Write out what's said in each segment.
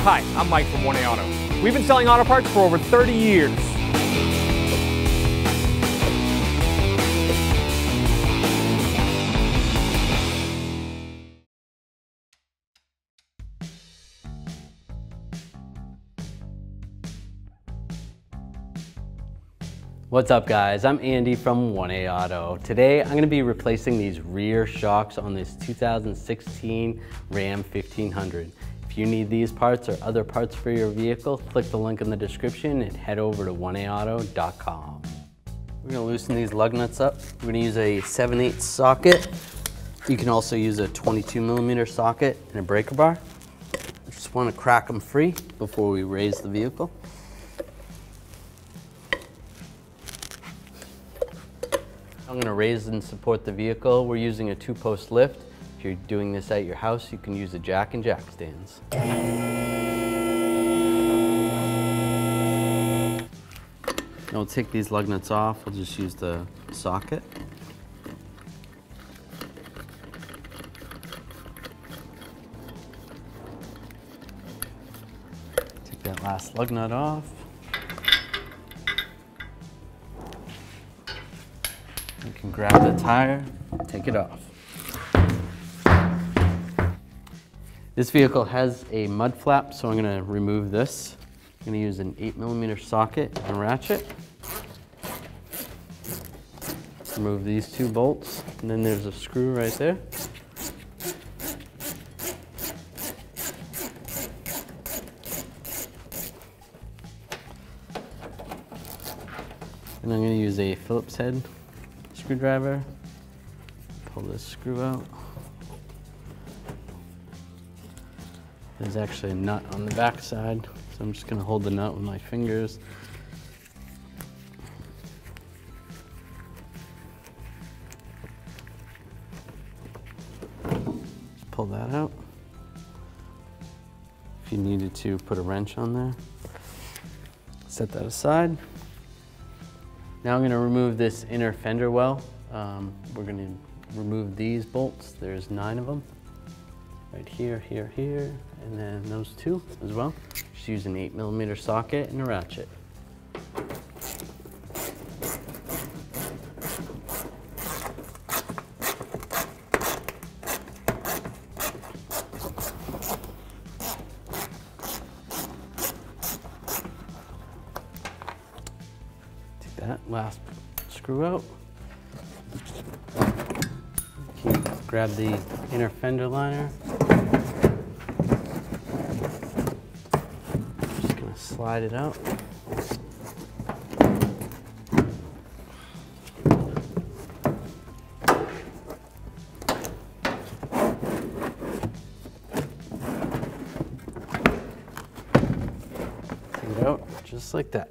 Hi, I'm Mike from 1A Auto. We've been selling auto parts for over 30 years. What's up guys, I'm Andy from 1A Auto. Today I'm going to be replacing these rear shocks on this 2016 Ram 1500. If you need these parts or other parts for your vehicle, click the link in the description and head over to 1aauto.com. We're going to loosen these lug nuts up. We're going to use a 7/8 socket. You can also use a 22mm socket and a breaker bar. I just want to crack them free before we raise the vehicle. I'm going to raise and support the vehicle. We're using a 2-post lift. If you're doing this at your house, you can use a jack and jack stands. Now we'll take these lug nuts off. We'll just use the socket. Take that last lug nut off. You can grab the tire, take it off. This vehicle has a mud flap, so I'm going to remove this. I'm going to use an 8mm socket and ratchet. Remove these 2 bolts, and then there's a screw right there. And I'm going to use a Phillips head screwdriver, pull this screw out. There's actually a nut on the back side, so I'm just going to hold the nut with my fingers. Just pull that out. If you needed to put a wrench on there, set that aside. Now I'm going to remove this inner fender well. We're going to remove these bolts. There's 9 of them. Right here, here, here, and then those 2 as well. Just use an 8mm socket and a ratchet. That last screw out. Grab the inner fender liner. Just gonna slide it out. Take it out just like that.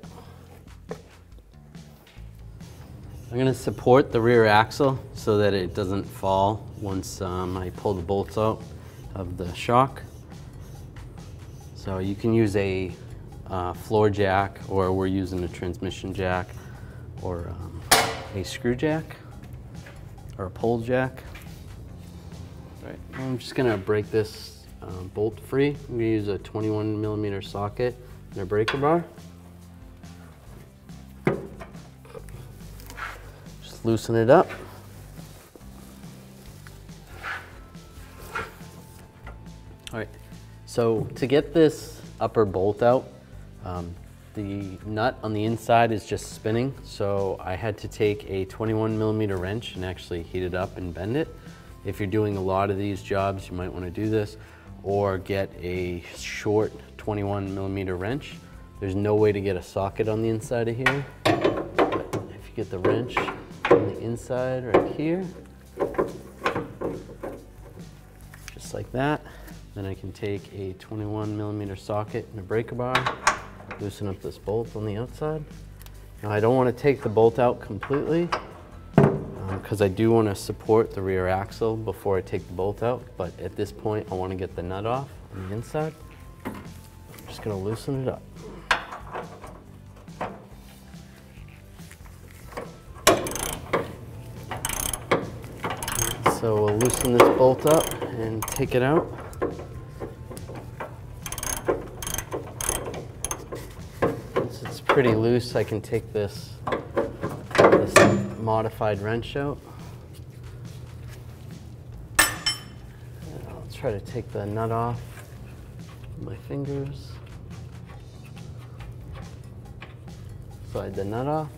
I'm going to support the rear axle so that it doesn't fall once I pull the bolts out of the shock. So you can use a floor jack, or we're using a transmission jack, or a screw jack, or a pole jack. Right. I'm just going to break this bolt free. I'm going to use a 21mm socket and a breaker bar. Loosen it up. All right, so to get this upper bolt out, the nut on the inside is just spinning, so I had to take a 21mm wrench and actually heat it up and bend it. If you're doing a lot of these jobs, you might want to do this, or get a short 21mm wrench. There's no way to get a socket on the inside of here, but if you get the wrench on the inside right here, just like that. Then I can take a 21mm socket and a breaker bar, loosen up this bolt on the outside. Now I don't want to take the bolt out completely because I do want to support the rear axle before I take the bolt out, but at this point I want to get the nut off on the inside. I'm just going to loosen it up. So we'll loosen this bolt up and take it out. pretty loose, I can take this modified wrench out. I'll try to take the nut off with my fingers. Slide the nut off.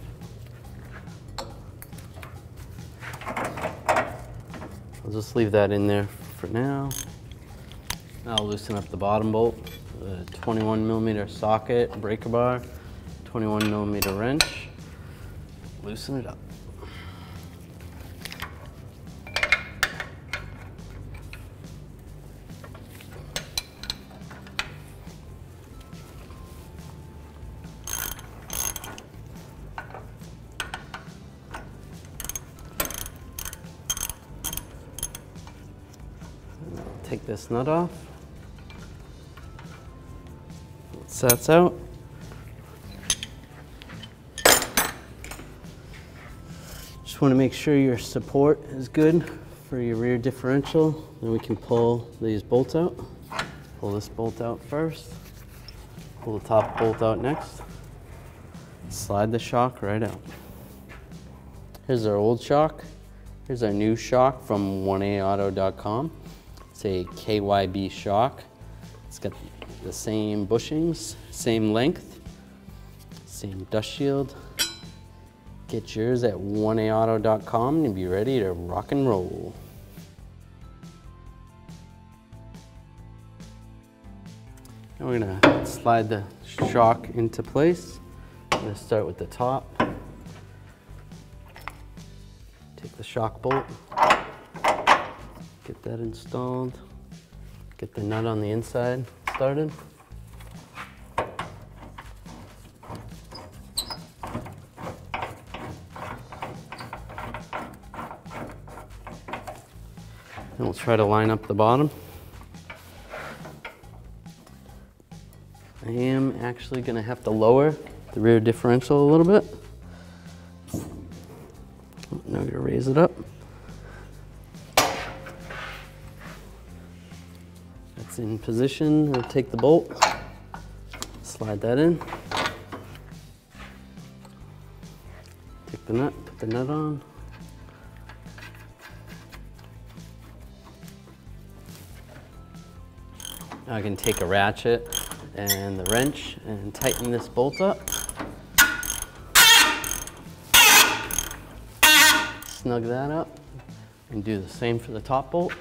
I'll just leave that in there for now. I'll loosen up the bottom bolt, the 21mm socket, breaker bar, 21mm wrench. Loosen it up. Take this nut off. It sets out. Just want to make sure your support is good for your rear differential. Then we can pull these bolts out. Pull this bolt out first. Pull the top bolt out next. Slide the shock right out. Here's our old shock. Here's our new shock from 1aauto.com. It's a KYB shock. It's got the same bushings, same length, same dust shield. Get yours at 1aauto.com and be ready to rock and roll. Now we're gonna slide the shock into place. I'm gonna start with the top. Take the shock bolt. Get that installed. Get the nut on the inside started. And we'll try to line up the bottom. I am actually going to have to lower the rear differential a little bit. Now we're going to raise it up. That's in position. We'll take the bolt, slide that in. Take the nut, put the nut on. Now I can take a ratchet and the wrench and tighten this bolt up. Snug that up and do the same for the top bolt.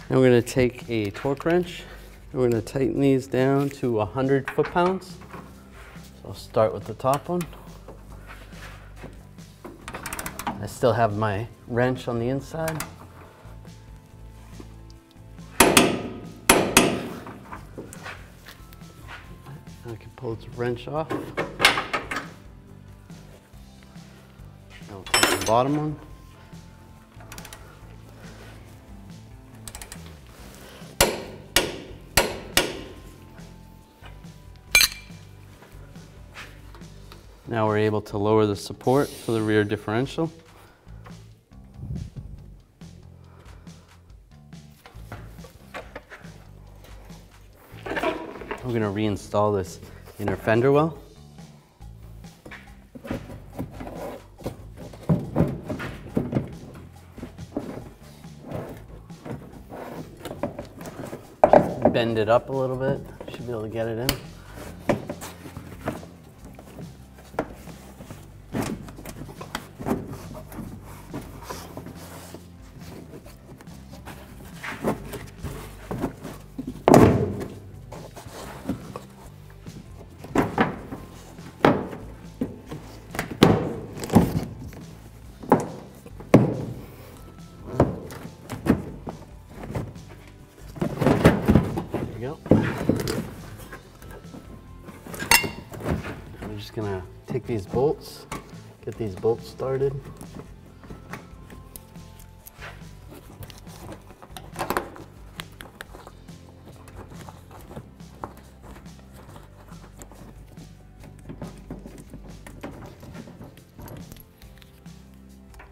Now we're going to take a torque wrench and we're going to tighten these down to 100 foot-pounds. So I'll start with the top one. I still have my wrench on the inside. I can pull the wrench off. I'll take the bottom one. Now we're able to lower the support for the rear differential. We're going to reinstall this inner fender well. Just bend it up a little bit. Should be able to get it in. I'm just gonna take these bolts, get these bolts started.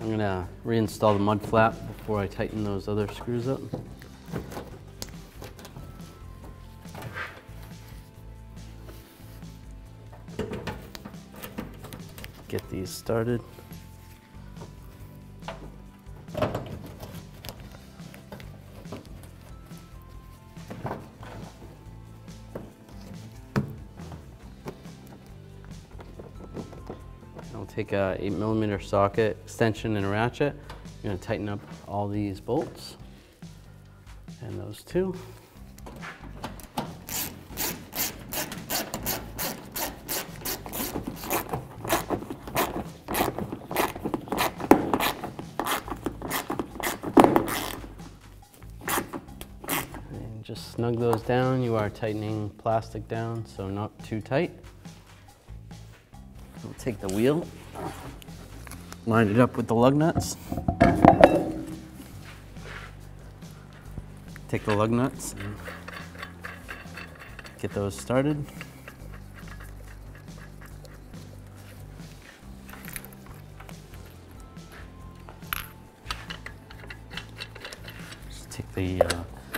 I'm gonna reinstall the mud flap before I tighten those other screws up. Get these started. I'll take a 8mm socket extension and a ratchet. I'm going to tighten up all these bolts and those two. And just snug those down. You are tightening plastic down, so not too tight. We'll take the wheel, line it up with the lug nuts. Take the lug nuts and get those started. Just take the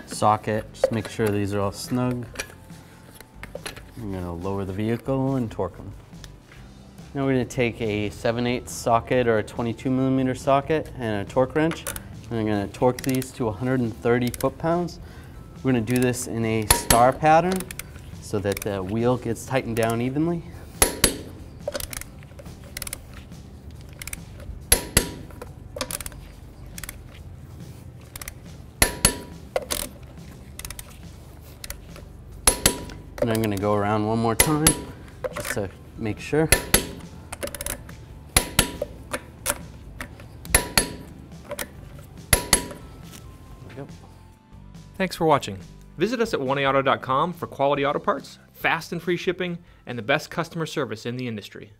socket, just make sure these are all snug. I'm going to lower the vehicle and torque them. Now we're going to take a 7/8 socket or a 22mm socket and a torque wrench. And I'm going to torque these to 130 foot-pounds. We're going to do this in a star pattern so that the wheel gets tightened down evenly. And I'm going to go around one more time just to make sure. Thanks for watching. Visit us at oneauto.com for quality auto parts, fast and free shipping, and the best customer service in the industry.